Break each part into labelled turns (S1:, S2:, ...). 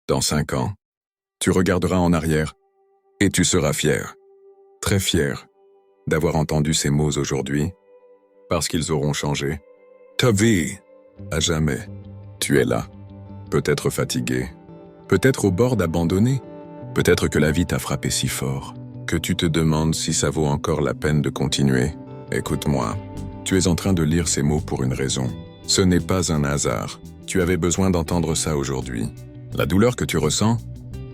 S1: Dans 5 ans, tu regarderas en arrière et tu seras fier, très fier, d'avoir entendu ces mots aujourd'hui, parce qu'ils auront changé ta vie à jamais. Tu es là, peut-être fatigué, peut-être au bord d'abandonner, peut-être que la vie t'a frappé si fort que tu te demandes si ça vaut encore la peine de continuer. Écoute-moi, tu es en train de lire ces mots pour une raison. Ce n'est pas un hasard. Tu avais besoin d'entendre ça aujourd'hui. La douleur que tu ressens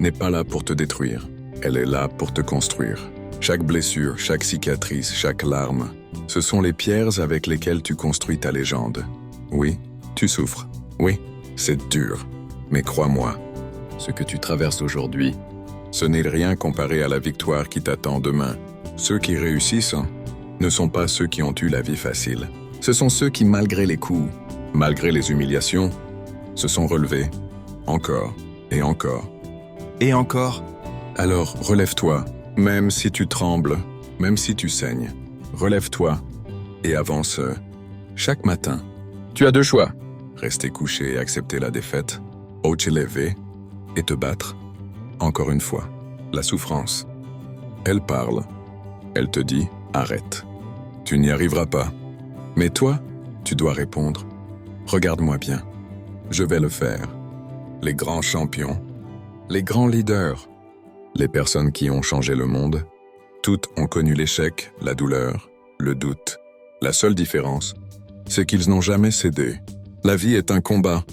S1: n'est pas là pour te détruire. Elle est là pour te construire. Chaque blessure, chaque cicatrice, chaque larme, ce sont les pierres avec lesquelles tu construis ta légende. Oui, tu souffres. Oui, c'est dur. Mais crois-moi, ce que tu traverses aujourd'hui, ce n'est rien comparé à la victoire qui t'attend demain. Ceux qui réussissent ne sont pas ceux qui ont eu la vie facile. Ce sont ceux qui, malgré les coups, malgré les humiliations, se sont relevés, encore et encore. Et encore. Alors relève-toi, même si tu trembles, même si tu saignes. Relève-toi et avance chaque matin. Tu as 2 choix. Rester couché et accepter la défaite, ou te lever et te battre. Encore une fois, la souffrance. Elle parle. Elle te dit « Arrête. Tu n'y arriveras pas. » Mais toi, tu dois répondre « Regarde-moi bien. Je vais le faire. » Les grands champions, les grands leaders, les personnes qui ont changé le monde, toutes ont connu l'échec, la douleur, le doute. La seule différence, c'est qu'ils n'ont jamais cédé. La vie est un combat,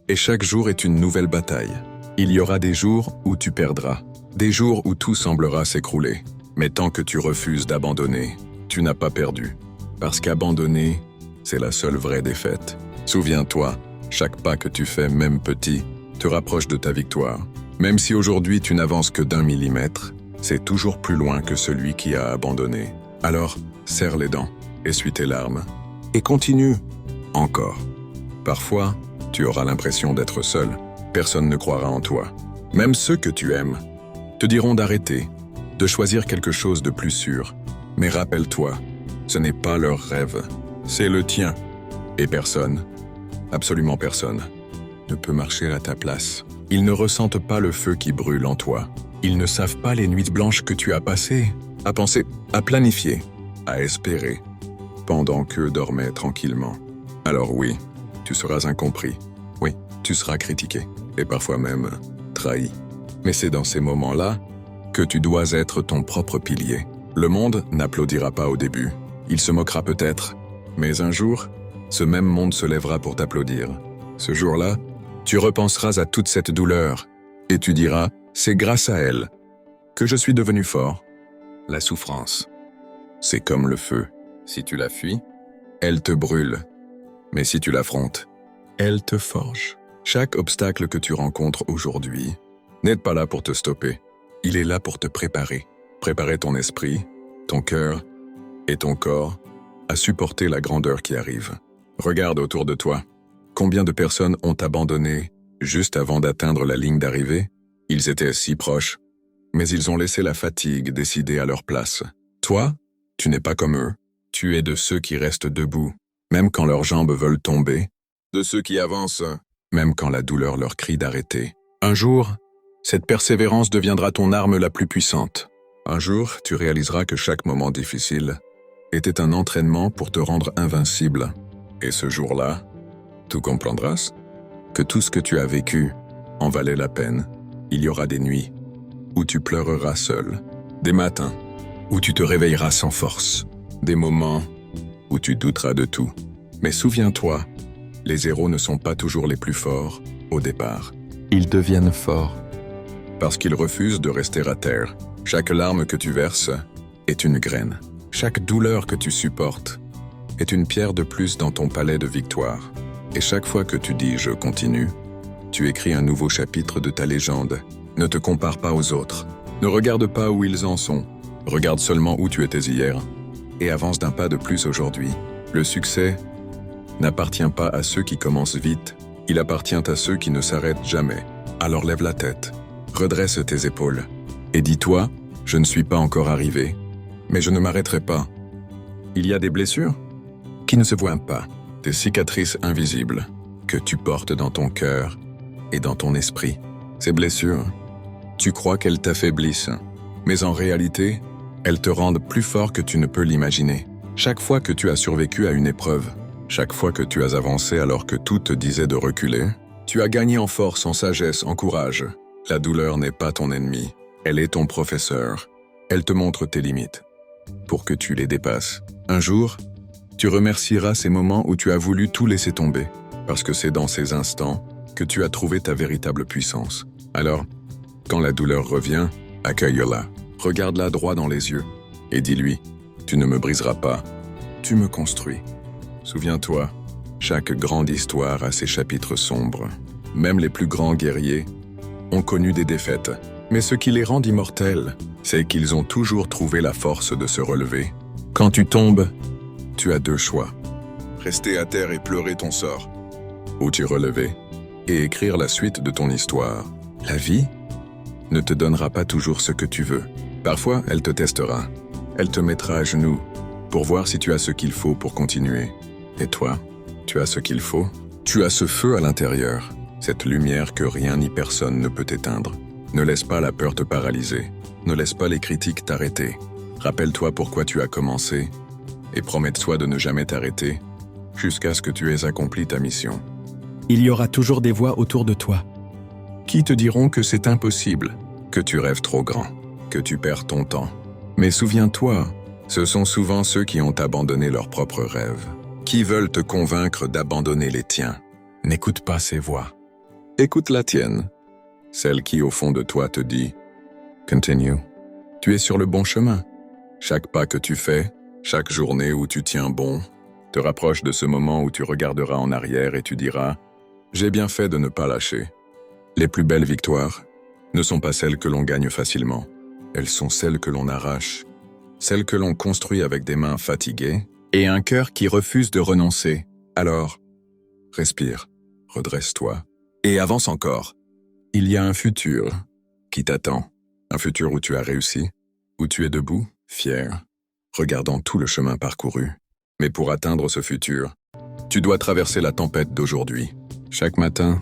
S1: et chaque jour est une nouvelle bataille. Il y aura des jours où tu perdras, des jours où tout semblera s'écrouler. Mais tant que tu refuses d'abandonner, tu n'as pas perdu. Parce qu'abandonner, c'est la seule vraie défaite. Souviens-toi, chaque pas que tu fais, même petit, te rapproche de ta victoire. Même si aujourd'hui tu n'avances que d'1 millimètre, c'est toujours plus loin que celui qui a abandonné. Alors, serre les dents, essuie tes larmes, et continue. Encore. Parfois, tu auras l'impression d'être seul. Personne ne croira en toi. Même ceux que tu aimes te diront d'arrêter, de choisir quelque chose de plus sûr. Mais rappelle-toi, ce n'est pas leur rêve, c'est le tien. Et personne, absolument personne, ne peut marcher à ta place. Ils ne ressentent pas le feu qui brûle en toi. Ils ne savent pas les nuits blanches que tu as passées, à penser, à planifier, à espérer, pendant qu'eux dormaient tranquillement. Alors oui, tu seras incompris. Oui, tu seras critiqué, et parfois même trahi. Mais c'est dans ces moments-là que tu dois être ton propre pilier. Le monde n'applaudira pas au début. Il se moquera peut-être, mais un jour, ce même monde se lèvera pour t'applaudir. Ce jour-là, tu repenseras à toute cette douleur, et tu diras, c'est grâce à elle que je suis devenu fort. La souffrance, c'est comme le feu. Si tu la fuis, elle te brûle. Mais si tu l'affrontes, elle te forge. Chaque obstacle que tu rencontres aujourd'hui n'est pas là pour te stopper. Il est là pour te préparer. Préparer ton esprit, ton cœur et ton corps à supporter la grandeur qui arrive. Regarde autour de toi. Combien de personnes ont abandonné juste avant d'atteindre la ligne d'arrivée? Ils étaient si proches, mais ils ont laissé la fatigue décider à leur place. Toi, tu n'es pas comme eux. Tu es de ceux qui restent debout, même quand leurs jambes veulent tomber, de ceux qui avancent, même quand la douleur leur crie d'arrêter. Un jour, cette persévérance deviendra ton arme la plus puissante. Un jour, tu réaliseras que chaque moment difficile était un entraînement pour te rendre invincible. Et ce jour-là, tu comprendras que tout ce que tu as vécu en valait la peine. Il y aura des nuits où tu pleureras seul, des matins où tu te réveilleras sans force, des moments où tu douteras de tout. Mais souviens-toi, les héros ne sont pas toujours les plus forts au départ. Ils deviennent forts parce qu'ils refusent de rester à terre. Chaque larme que tu verses est une graine. Chaque douleur que tu supportes est une pierre de plus dans ton palais de victoire. Et chaque fois que tu dis « je continue », tu écris un nouveau chapitre de ta légende. Ne te compare pas aux autres. Ne regarde pas où ils en sont. Regarde seulement où tu étais hier et avance d'un pas de plus aujourd'hui. Le succès n'appartient pas à ceux qui commencent vite, il appartient à ceux qui ne s'arrêtent jamais. Alors lève la tête, redresse tes épaules et dis-toi « je ne suis pas encore arrivé, mais je ne m'arrêterai pas ». Il y a des blessures qui ne se voient pas, des cicatrices invisibles que tu portes dans ton cœur et dans ton esprit. Ces blessures, tu crois qu'elles t'affaiblissent, mais en réalité, elles te rendent plus fort que tu ne peux l'imaginer. Chaque fois que tu as survécu à une épreuve, chaque fois que tu as avancé alors que tout te disait de reculer, tu as gagné en force, en sagesse, en courage. La douleur n'est pas ton ennemi, elle est ton professeur. Elle te montre tes limites, pour que tu les dépasses. Un jour, tu remercieras ces moments où tu as voulu tout laisser tomber, parce que c'est dans ces instants que tu as trouvé ta véritable puissance. Alors, quand la douleur revient, accueille-la, regarde-la droit dans les yeux, et dis-lui, tu ne me briseras pas, tu me construis. Souviens-toi, chaque grande histoire a ses chapitres sombres. Même les plus grands guerriers ont connu des défaites. Mais ce qui les rend immortels, c'est qu'ils ont toujours trouvé la force de se relever. Quand tu tombes, tu as deux choix. Rester à terre et pleurer ton sort, ou t'y relever et écrire la suite de ton histoire. La vie ne te donnera pas toujours ce que tu veux. Parfois, elle te testera. Elle te mettra à genoux pour voir si tu as ce qu'il faut pour continuer. Et toi, tu as ce qu'il faut? Tu as ce feu à l'intérieur, cette lumière que rien ni personne ne peut éteindre. Ne laisse pas la peur te paralyser. Ne laisse pas les critiques t'arrêter. Rappelle-toi pourquoi tu as commencé et promets-toi de ne jamais t'arrêter jusqu'à ce que tu aies accompli ta mission.
S2: Il y aura toujours des voix autour de toi.
S1: Qui te diront que c'est impossible, que tu rêves trop grand, que tu perds ton temps. Mais souviens-toi, ce sont souvent ceux qui ont abandonné leurs propres rêves, qui veulent te convaincre d'abandonner les tiens. N'écoute pas ces voix. Écoute la tienne, celle qui au fond de toi te dit « Continue ». Tu es sur le bon chemin. Chaque pas que tu fais, chaque journée où tu tiens bon, te rapproche de ce moment où tu regarderas en arrière et tu diras « J'ai bien fait de ne pas lâcher ». Les plus belles victoires ne sont pas celles que l'on gagne facilement. Elles sont celles que l'on arrache, celles que l'on construit avec des mains fatiguées et un cœur qui refuse de renoncer. Alors, respire, redresse-toi et avance encore. Il y a un futur qui t'attend, un futur où tu as réussi, où tu es debout, fier, regardant tout le chemin parcouru. Mais pour atteindre ce futur, tu dois traverser la tempête d'aujourd'hui. Chaque matin,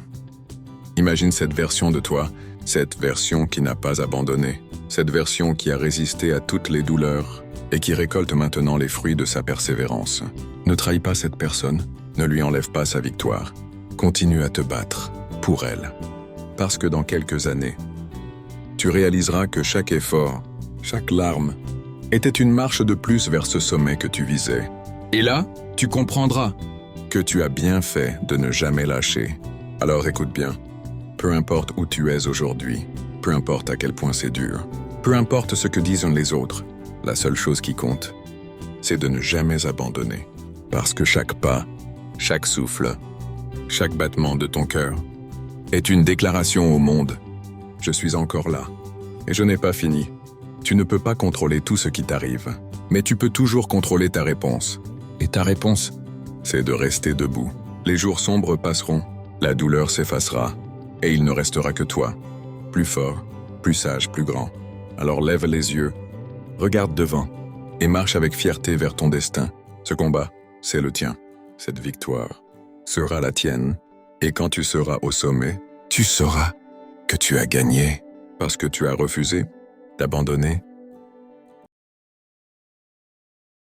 S1: imagine cette version de toi, cette version qui n'a pas abandonné, cette version qui a résisté à toutes les douleurs et qui récolte maintenant les fruits de sa persévérance. Ne trahis pas cette personne, ne lui enlève pas sa victoire. Continue à te battre pour elle. Parce que dans quelques années, tu réaliseras que chaque effort, chaque larme, était une marche de plus vers ce sommet que tu visais. Et là, tu comprendras que tu as bien fait de ne jamais lâcher. Alors écoute bien, peu importe où tu es aujourd'hui, peu importe à quel point c'est dur, peu importe ce que disent les autres, la seule chose qui compte, c'est de ne jamais abandonner. Parce que chaque pas, chaque souffle, chaque battement de ton cœur est une déclaration au monde. Je suis encore là, et je n'ai pas fini. Tu ne peux pas contrôler tout ce qui t'arrive, mais tu peux toujours contrôler ta réponse. Et ta réponse, c'est de rester debout. Les jours sombres passeront, la douleur s'effacera, et il ne restera que toi, plus fort, plus sage, plus grand. Alors lève les yeux, regarde devant, et marche avec fierté vers ton destin. Ce combat, c'est le tien. Cette victoire sera la tienne, et quand tu seras au sommet, tu sauras que tu as gagné, parce que tu as refusé d'abandonner